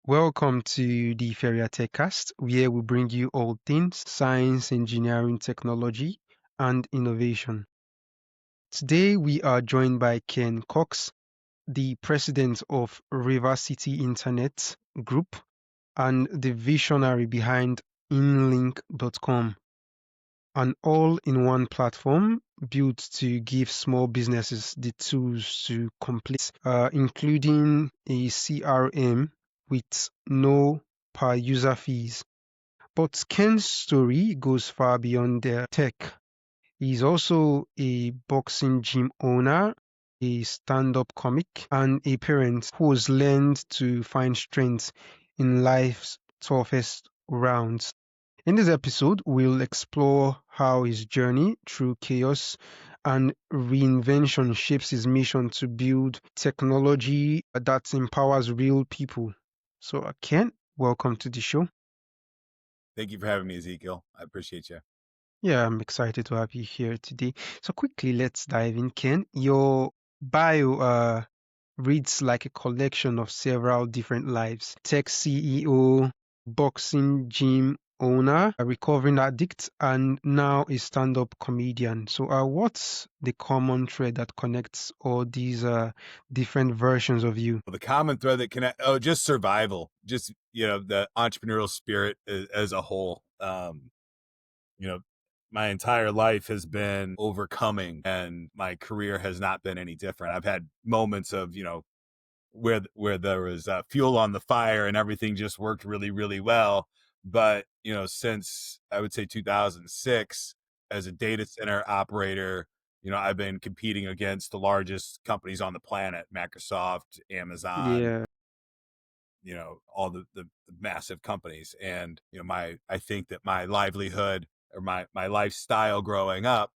Welcome to the Feria TechCast, where we bring you all things science, engineering, technology, and innovation. Today, we are joined by Ken Cox, the president of River City Internet Group and the visionary behind inlink.com, an all-in-one platform built to give small businesses the tools to complete, including a CRM with no per user fees. But Ken's story goes far beyond the tech. He's also a boxing gym owner, a stand-up comic, and a parent who has learned to find strength in life's toughest rounds. In this episode, we'll explore how his journey through chaos and reinvention shapes his mission to build technology that empowers real people. So, Ken, welcome to the show. Thank you for having me, Ezekiel. I appreciate you. Yeah, I'm excited to have you here today. So, quickly, let's dive in, Ken. Your bio reads like a collection of several different lives: tech CEO, boxing gym owner, a recovering addict, and now a stand-up comedian. So, what's the common thread that connects all these different versions of you? The common thread that connect just survival, just the entrepreneurial spirit as a whole. My entire life has been overcoming, and my career has not been any different. I've had moments of where there was fuel on the fire and everything just worked really, really well. But since I would say 2006, as a data center operator, I've been competing against the largest companies on the planet: Microsoft, Amazon, Yeah. all the massive companies. And I think that my livelihood or my lifestyle growing up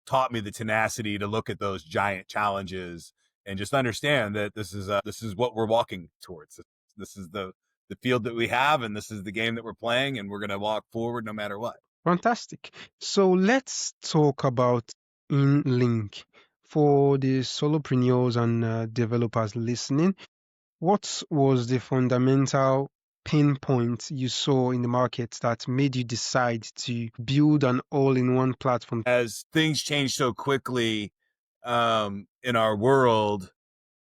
taught me the tenacity to look at those giant challenges and just understand that this is what we're walking towards. This is the field that we have, and this is the game that we're playing, and we're going to walk forward no matter what. Fantastic. So let's talk about InLink. For the solopreneurs and developers listening, what was the fundamental pain point you saw in the market that made you decide to build an all-in-one platform? As things change so quickly in our world,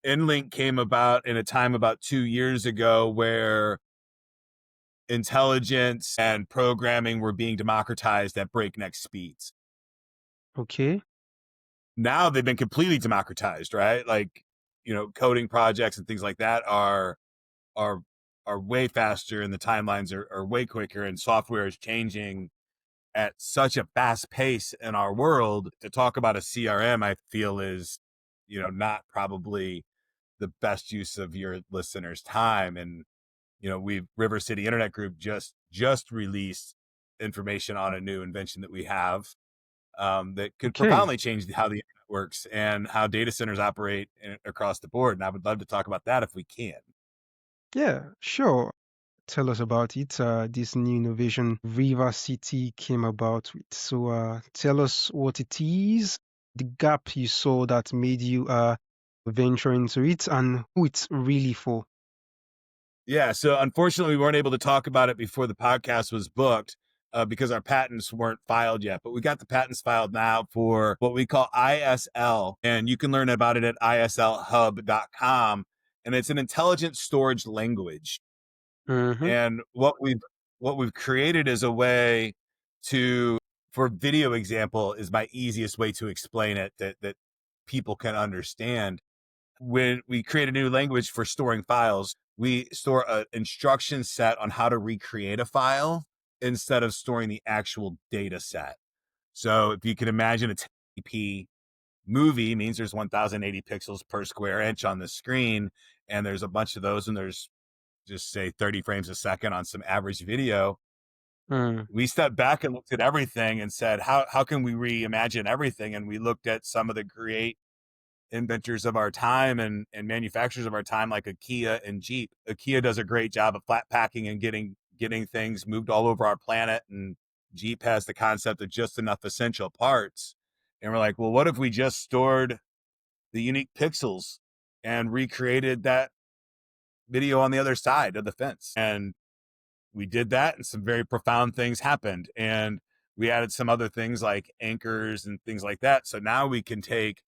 InLink came about in a time about 2 years ago where intelligence and programming were being democratized at breakneck speeds. Okay. Now they've been completely democratized, right? Like, coding projects and things like that are way faster, and the timelines are way quicker, and software is changing at such a fast pace in our world. To talk about a CRM, I feel is, not probably the best use of your listeners' time. And River City Internet Group just released information on a new invention that we have that could Okay. profoundly change how the internet works and how data centers operate across the board. And I would love to talk about that if we can. Yeah, sure. Tell us about it. This new innovation River City came about with. So tell us what it is, the gap you saw that made you venture into it, and who it's really for. Yeah. So unfortunately, we weren't able to talk about it before the podcast was booked because our patents weren't filed yet. But we got the patents filed now for what we call ISL. And you can learn about it at islhub.com. And it's an intelligent storage language. Mm-hmm. And what we've created is a way to, for video example, is my easiest way to explain it that people can understand. When we create a new language for storing files, we store an instruction set on how to recreate a file instead of storing the actual data set. So if you can imagine, a 1080p movie means there's 1080 pixels per square inch on the screen, and there's a bunch of those, and there's just say 30 frames a second on some average video. Mm. We stepped back and looked at everything and said, how can we reimagine everything? And we looked at some of the great inventors of our time and manufacturers of our time, like IKEA and Jeep. IKEA does a great job of flat packing and getting things moved all over our planet. And Jeep has the concept of just enough essential parts. And we're like, well, what if we just stored the unique pixels and recreated video on the other side of the fence. And we did that, and some very profound things happened. And we added some other things like anchors and things like that. So now we can take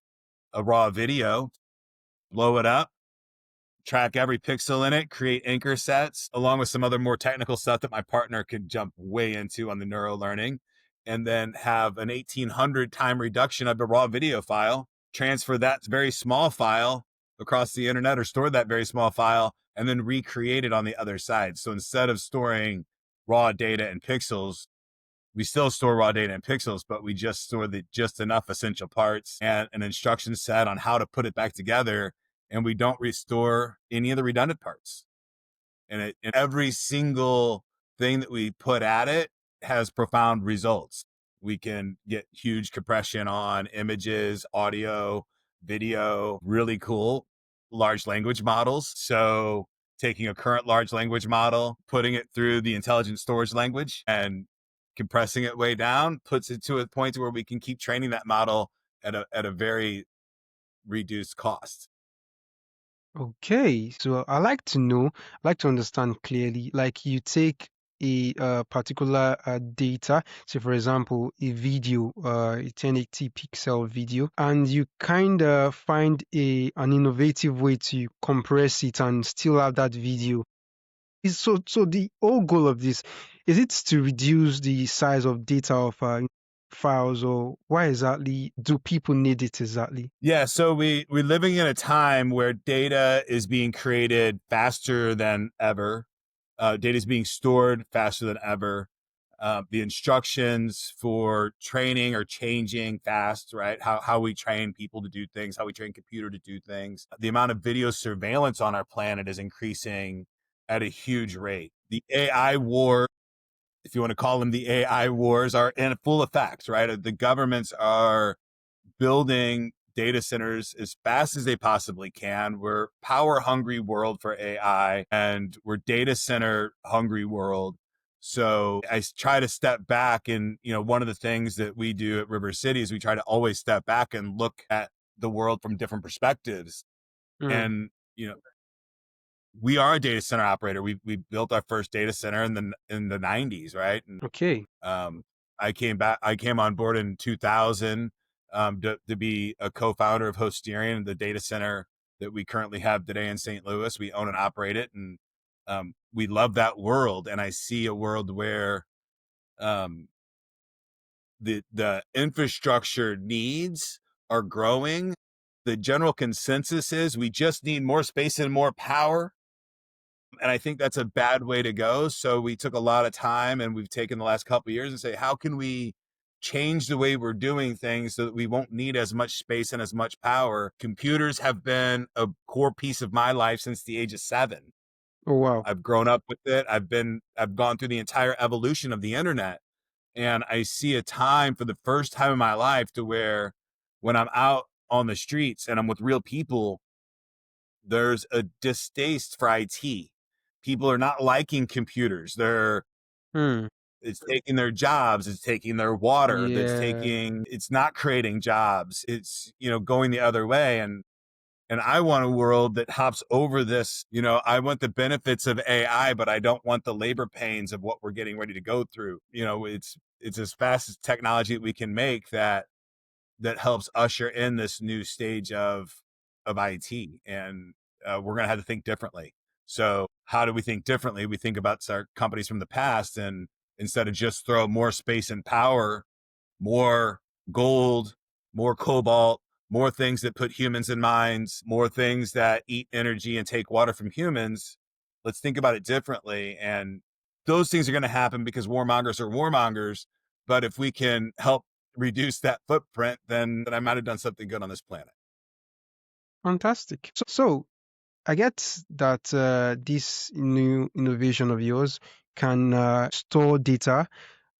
a raw video, blow it up, track every pixel in it, create anchor sets, along with some other more technical stuff that my partner could jump way into on the neuro learning, and then have an 1800 time reduction of the raw video file, transfer that very small file across the internet, or store that very small file, and then recreate it on the other side. So instead of storing raw data in pixels, we still store raw data in pixels, but we just store the just enough essential parts and an instruction set on how to put it back together. And we don't restore any of the redundant parts. And every single thing that we put at it has profound results. We can get huge compression on images, audio, video, really cool large language models. So taking a current large language model, putting it through the intelligent storage language and compressing it way down, puts it to a point where we can keep training that model at a very reduced cost. Okay, so I like to know, I like to understand clearly. Like you take a particular data, so for example, a video, a 1080 pixel video, and you kind of find an innovative way to compress it and still have that video. So the whole goal of this is it to reduce the size of data of files, or why exactly do people need it exactly? Yeah, so we're living in a time where data is being created faster than ever. Data is being stored faster than ever. The instructions for training are changing fast, right? How we train people to do things, how we train computer to do things. The amount of video surveillance on our planet is increasing at a huge rate. The AI war, if you want to call them the AI wars, are in full effect, right? The governments are building data centers as fast as they possibly can. We're power hungry world for AI, and we're data center hungry world. So I try to step back, and one of the things that we do at River City is we try to always step back and look at the world from different perspectives. Mm, And we are a data center operator. We built our first data center in the 90s, right? And okay. um, I came on board in 2000 to be a co-founder of Hosterian, the data center that we currently have today in St. Louis. We own and operate it, and we love that world. And I see a world where um, the infrastructure needs are growing. The general consensus is we just need more space and more power, and I think that's a bad way to go. So we took a lot of time, and we've taken the last couple of years and say, how can we change the way we're doing things so that we won't need as much space and as much power? Computers have been a core piece of my life since the age of 7. Oh wow. I've grown up with it. I've gone through the entire evolution of the internet. And I see a time for the first time in my life to where when I'm out on the streets and I'm with real people, there's a distaste for IT. People are not liking computers. Hmm. It's taking their jobs, it's taking their water, Yeah. it's not creating jobs. It's, going the other way. And I want a world that hops over this. I want the benefits of AI, but I don't want the labor pains of what we're getting ready to go through. It's as fast as technology that we can make that helps usher in this new stage of IT, and we're going to have to think differently. So, how do we think differently? We think about our companies from the past, and instead of just throw more space and power, more gold, more cobalt, more things that put humans in mines, more things that eat energy and take water from humans. Let's think about it differently. And those things are going to happen because warmongers are warmongers. But if we can help reduce that footprint, then I might have done something good on this planet. Fantastic. So I get that this new innovation of yours can store data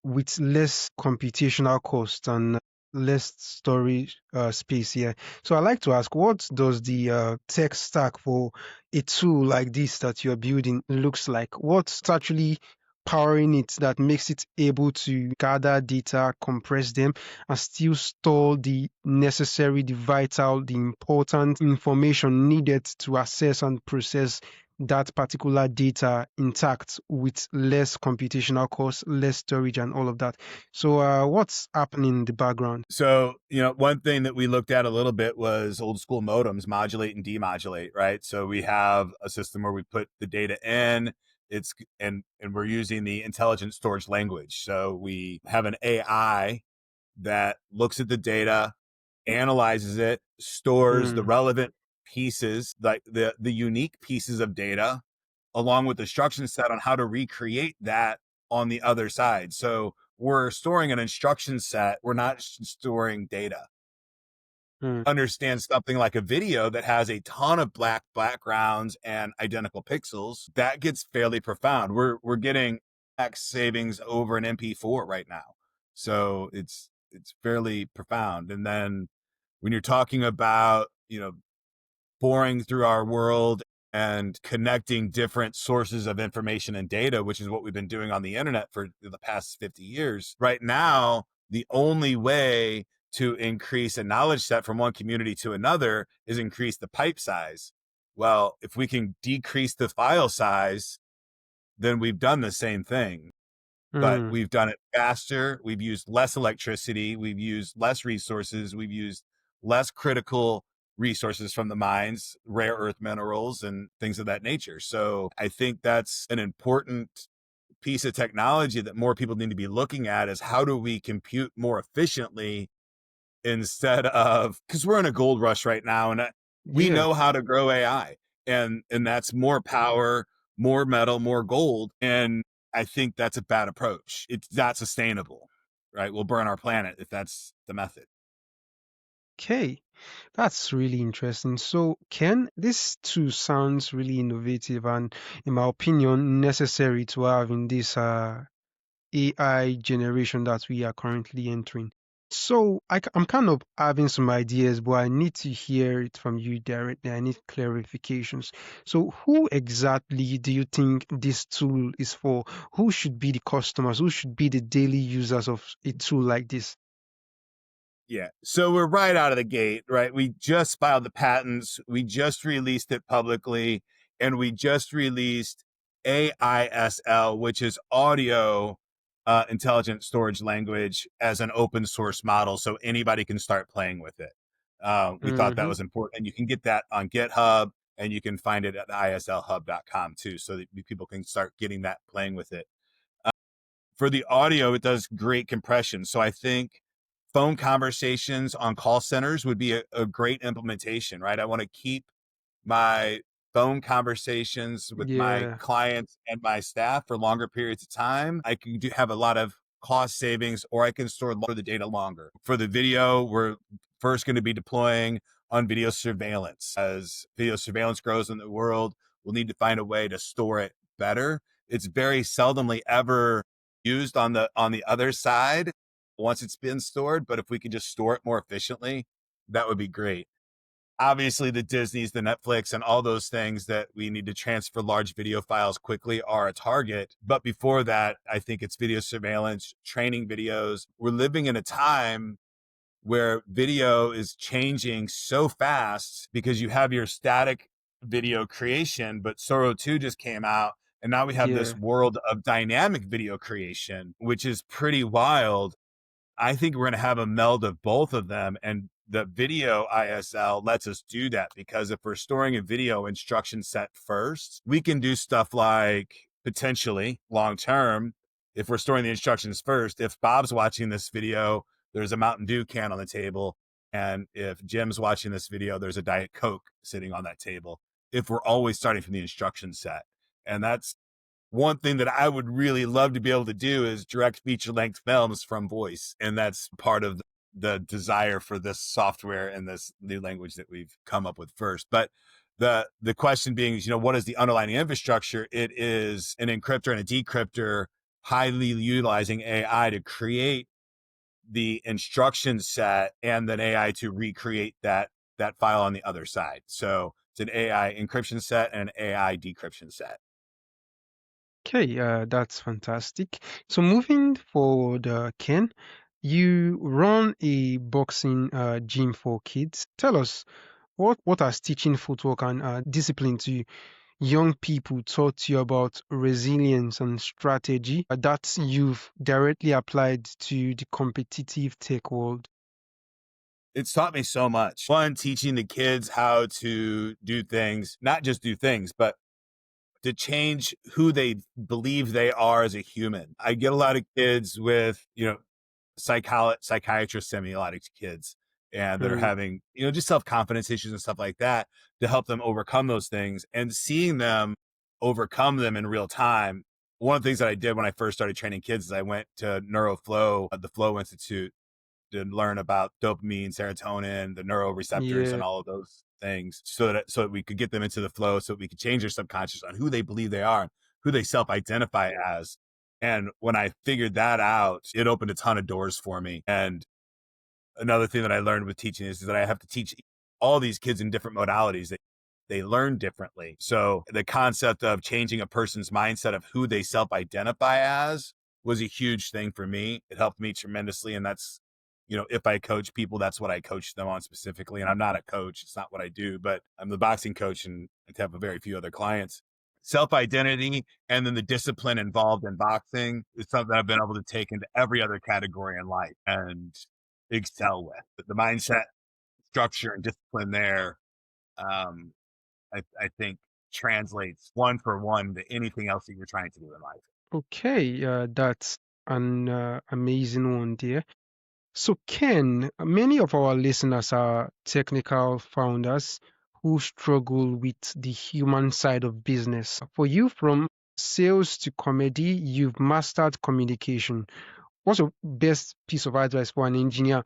with less computational cost and less storage space here. So I'd like to ask, what does the tech stack for a tool like this that you're building looks like? What's actually powering it that makes it able to gather data, compress them, and still store the necessary, the vital, the important information needed to assess and process that particular data intact with less computational costs, less storage, and all of that. So, what's happening in the background? So, one thing that we looked at a little bit was old school modems, modulate and demodulate, right? So we have a system where we put the data in, it's and we're using the intelligent storage language. So we have an AI that looks at the data, analyzes it, stores the Mm, relevant pieces, like the unique pieces of data, along with the instruction set on how to recreate that on the other side. So we're storing an instruction set. We're not storing data. mm, Understand something like a video that has a ton of black backgrounds and identical pixels, that gets fairly profound. We're getting X savings over an MP4 right now. So it's fairly profound. And then when you're talking about, boring through our world and connecting different sources of information and data, which is what we've been doing on the internet for the past 50 years. Right now, the only way to increase a knowledge set from one community to another is increase the pipe size. Well, if we can decrease the file size, then we've done the same thing, but mm. we've done it faster. We've used less electricity. We've used less resources. We've used less critical resources from the mines, rare earth minerals, and things of that nature. So I think that's an important piece of technology that more people need to be looking at is how do we compute more efficiently instead of, because we're in a gold rush right now, and we Yeah. know how to grow AI, and that's more power, more metal, more gold, and I think that's a bad approach. It's not sustainable, right? We'll burn our planet if that's the method. Okay. That's really interesting. So, Ken, this too sounds really innovative and, in my opinion, necessary to have in this AI generation that we are currently entering. So, I'm kind of having some ideas, but I need to hear it from you directly. I need clarifications. So, who exactly do you think this tool is for? Who should be the customers? Who should be the daily users of a tool like this? Yeah. So we're right out of the gate, right? We just filed the patents, we just released it publicly, and we just released AISL, which is audio intelligent storage language, as an open source model. So anybody can start playing with it. We thought that Mm-hmm. was important. And you can get that on GitHub, and you can find it at islhub.com too. So that people can start getting that, playing with it. For the audio, it does great compression. So I think phone conversations on call centers would be a great implementation, right? I want to keep my phone conversations with my Yeah. clients and my staff for longer periods of time. I can have a lot of cost savings, or I can store the data longer. For the video, we're first going to be deploying on video surveillance. As video surveillance grows in the world, we'll need to find a way to store it better. It's very seldomly ever used on the other side once it's been stored, but if we could just store it more efficiently, that would be great. Obviously, the Disneys, the Netflix, and all those things that we need to transfer large video files quickly are a target. But before that, I think it's video surveillance, training videos. We're living in a time where video is changing so fast because you have your static video creation, but Soro 2 just came out. And now we have this Yeah. world of dynamic video creation, which is pretty wild. I think we're going to have a meld of both of them. And the video ISL lets us do that, because if we're storing a video instruction set first, we can do stuff like, potentially long term, if we're storing the instructions first, if Bob's watching this video, there's a Mountain Dew can on the table. And if Jim's watching this video, there's a Diet Coke sitting on that table. If we're always starting from the instruction set. And that's one thing that I would really love to be able to do, is direct feature length films from voice. And that's part of the desire for this software and this new language that we've come up with first. But the question being is, what is the underlying infrastructure? It is an encryptor and a decryptor, highly utilizing AI to create the instruction set, and then AI to recreate that file on the other side. So it's an AI encryption set and an AI decryption set. Okay, that's fantastic. So moving forward, Ken, you run a boxing gym for kids. Tell us what has teaching footwork and discipline to you. young people taught you about resilience and strategy that you've directly applied to the competitive tech world? It's taught me so much. One, teaching the kids how to do things, not just do things, but to change who they believe they are as a human. I get a lot of kids with, psychiatrists send me a lot of kids and that are Mm, having, just self-confidence issues and stuff like that to help them overcome those things and seeing them overcome them in real time. One of the things that I did when I first started training kids is I went to Neuroflow, the Flow Institute, to learn about dopamine, serotonin, the neuroreceptors, and yeah. all of those things, so that we could get them into the flow, so that we could change their subconscious on who they believe they are, who they self-identify as. And when I figured that out, it opened a ton of doors for me. And another thing that I learned with teaching is that I have to teach all these kids in different modalities. They learn differently. So the concept of changing a person's mindset of who they self-identify as was a huge thing for me. It helped me tremendously. And that's, if I coach people, that's what I coach them on specifically. And I'm not a coach. It's not what I do, but I'm the boxing coach and I have a very few other clients. Self-identity and then the discipline involved in boxing is something that I've been able to take into every other category in life and excel with. But the mindset, structure, and discipline there, um, I think translates one for one to anything else that you're trying to do in life. Okay, that's an amazing one, dear. So, Ken, many of our listeners are technical founders who struggle with the human side of business. For you, from sales to comedy, you've mastered communication. What's your best piece of advice for an engineer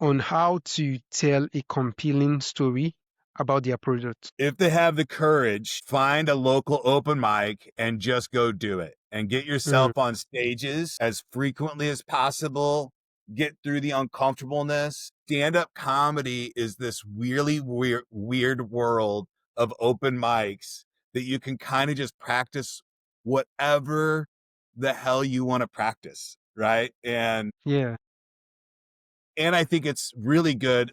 on how to tell a compelling story about their product? If they have the courage, find a local open mic and just go do it and get Mm, yourself on stages as frequently as possible. Get through the uncomfortableness. Stand up comedy is this really weird world of open mics that you can kind of just practice whatever the hell you want to practice. Right. yeah. And I think it's really good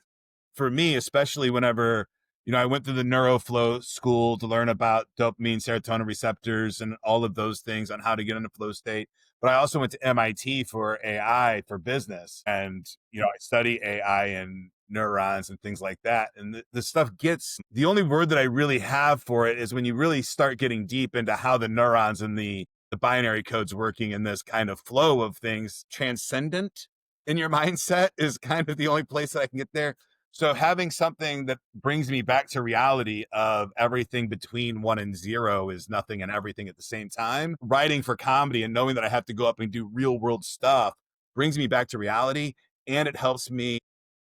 for me, especially whenever, I went through the neuroflow school to learn about dopamine, serotonin receptors, and all of those things on how to get into flow state. But I also went to MIT for AI for business. And, I study AI and neurons and things like that. And the stuff gets, the only word that I really have for it is when you really start getting deep into how the neurons and the binary codes working in this kind of flow of things, transcendent in your mindset is kind of the only place that I can get there. So having something that brings me back to reality of everything between 1 and 0 is nothing and everything at the same time. Writing for comedy and knowing that I have to go up and do real world stuff brings me back to reality. And it helps me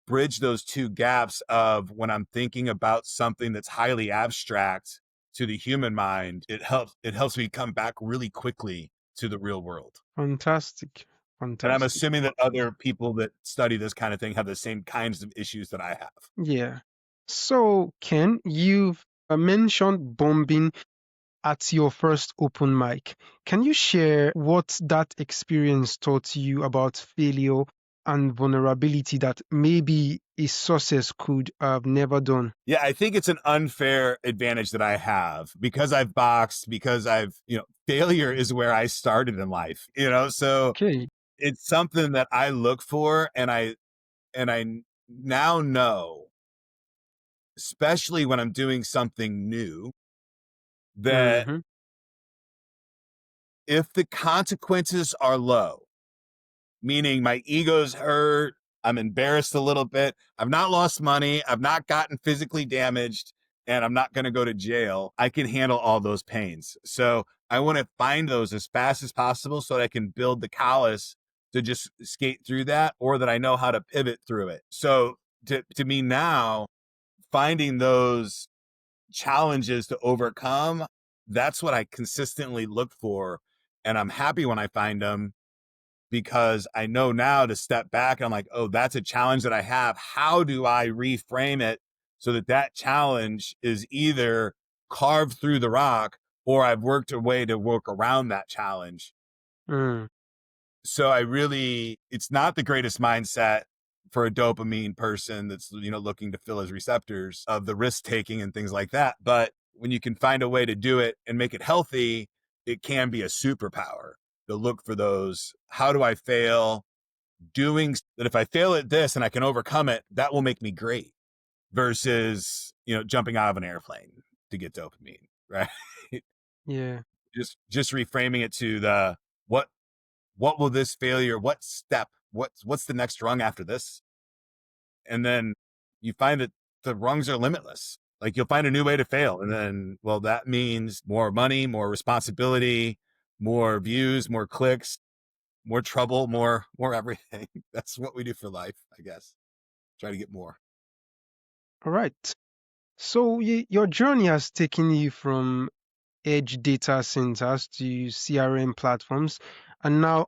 bridge those two gaps of when I'm thinking about something that's highly abstract to the human mind, it helps me come back really quickly to the real world. Fantastic. And I'm Fantastic. assuming that other people that study this kind of thing have the same kinds of issues that I have. Yeah. So, Ken, you've mentioned bombing at your first open mic. Can you share what that experience taught you about failure and vulnerability that maybe a success could have never done? Yeah, I think it's an unfair advantage that I have because I've boxed, because failure is where I started in life, so Okay. it's something that I look for and I now know, especially when I'm doing something new, that Mm-hmm. if the consequences are low, meaning my ego's hurt, I'm embarrassed a little bit, I've not lost money, I've not gotten physically damaged, and I'm not going to go to jail, I can handle all those pains. So I want to find those as fast as possible so that I can build the callus to just skate through that, or that I know how to pivot through it. So to me now, finding those challenges to overcome, that's what I consistently look for. And I'm happy when I find them because I know now to step back. I'm like, oh, that's a challenge that I have. How do I reframe it so that that challenge is either carved through the rock or I've worked a way to work around that challenge? Mm, So it's not the greatest mindset for a dopamine person that's, looking to fill his receptors of the risk taking and things like that. But when you can find a way to do it and make it healthy, it can be a superpower to look for those. How do I fail? Doing that. If I fail at this and I can overcome it, that will make me great versus, jumping out of an airplane to get dopamine, right? Yeah. just reframing it to the what what will this failure, what step, what's the next rung after this? And then you find that the rungs are limitless. Like you'll find a new way to fail. And then, well, that means more money, more responsibility, more views, more clicks, more trouble, more everything. That's what we do for life, I guess. Try to get more. All right. So your journey has taken you from edge data centers to CRM platforms, and now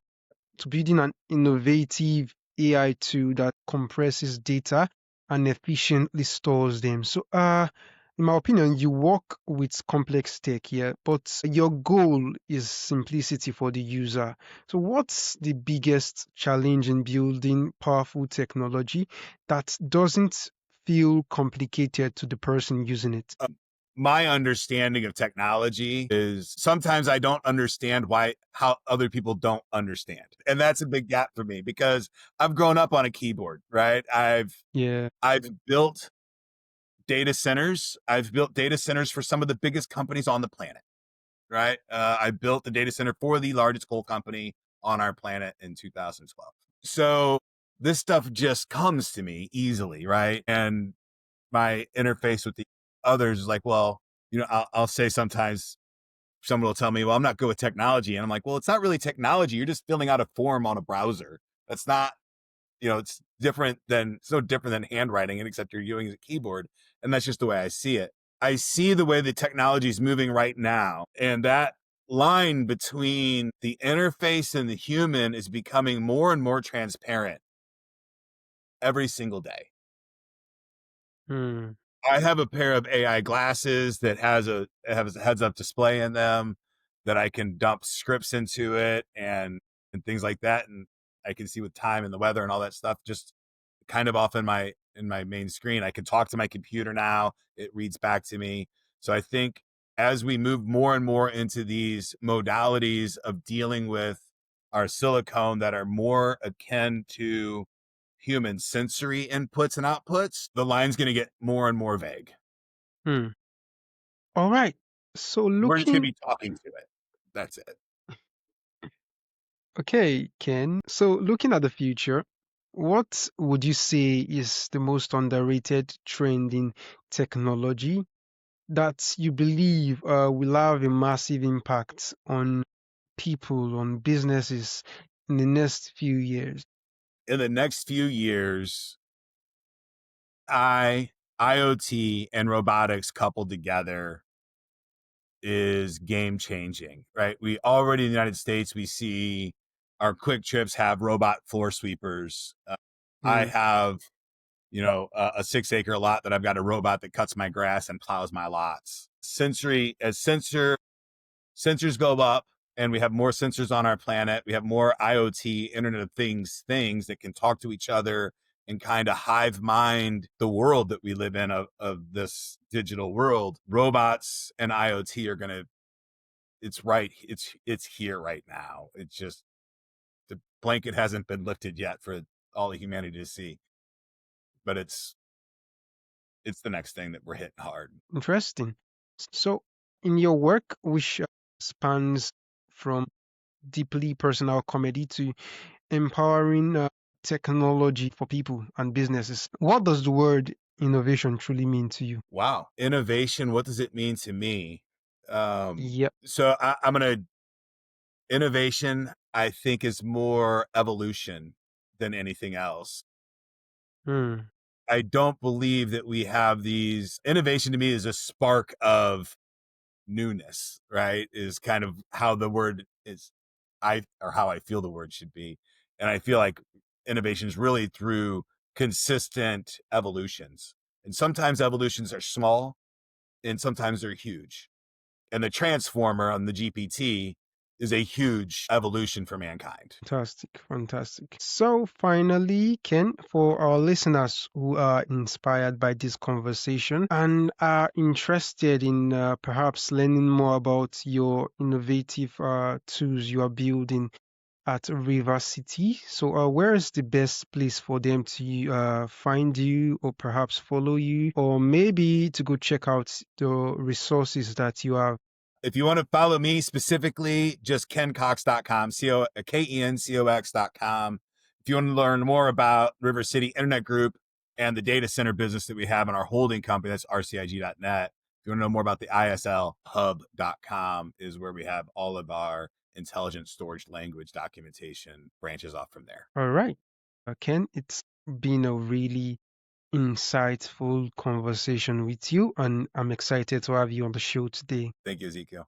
to building an innovative AI tool that compresses data and efficiently stores them. So, in my opinion, you work with complex tech here, but your goal is simplicity for the user. So, what's the biggest challenge in building powerful technology that doesn't feel complicated to the person using it? My understanding of technology is sometimes I don't understand how other people don't understand. And that's a big gap for me because I've grown up on a keyboard, right? Yeah. I've built data centers. I've built data centers for some of the biggest companies on the planet, right? I built the data center for the largest coal company on our planet in 2012. So this stuff just comes to me easily, right? And my interface with the others is like, well, I'll say sometimes someone will tell me, well, I'm not good with technology. And I'm like, well, it's not really technology. You're just filling out a form on a browser. That's not, it's so different than handwriting, and except you're using a keyboard. And that's just the way I see it. I see the way the technology is moving right now. And that line between the interface and the human is becoming more and more transparent every single day. Hmm. I have a pair of AI glasses that has a heads up display in them that I can dump scripts into it and things like that. And I can see with time and the weather and all that stuff just kind of off in my main screen. I can talk to my computer now. It reads back to me. So I think as we move more and more into these modalities of dealing with our silicone that are more akin to human sensory inputs and outputs, the line's going to get more and more vague. Hmm. All right. So We're just going to looking be talking to it. That's it. Okay, Ken. So looking at the future, what would you say is the most underrated trend in technology that you believe will have a massive impact on people, on businesses in the next few years? In the next few years, I IoT and robotics coupled together is game changing, right? We already in the United States, we see our quick trips have robot floor sweepers. I Hmm. have, a 6 acre lot that I've got a robot that cuts my grass and plows my lots. Sensors go up and we have more sensors on our planet. We have more IoT, Internet of things that can talk to each other and kind of hive mind the world that we live in of this digital world. Robots and IoT are going to, it's here right now. It's just the blanket hasn't been lifted yet for all of humanity to see, but it's the next thing that we're hitting hard. Interesting. So in your work, which spans from deeply personal comedy to empowering technology for people and businesses. What does the word innovation truly mean to you? Wow. Innovation, what does it mean to me? Yep. So I'm going to innovation, I think, is more evolution than anything else. Hmm. I don't believe that we have these. Innovation to me is a spark of newness, right? Is kind of how the word is, or how I feel the word should be. And I feel like innovation is really through consistent evolutions. And sometimes evolutions are small and sometimes they're huge. And the transformer on the GPT is a huge evolution for mankind. Fantastic, fantastic. So, finally, Ken, for our listeners who are inspired by this conversation and are interested in perhaps learning more about your innovative tools you are building at River City, so where is the best place for them to find you, or perhaps follow you, or maybe to go check out the resources that you have? If you want to follow me specifically, just kencox.com, KENCOX.com. If you want to learn more about River City Internet Group and the data center business that we have in our holding company, that's rcig.net. If you want to know more about the islhub.com is where we have all of our intelligent storage language documentation, branches off from there. All right, Ken, it's been a really insightful conversation with you, and I'm excited to have you on the show today. Thank you, Ezekiel.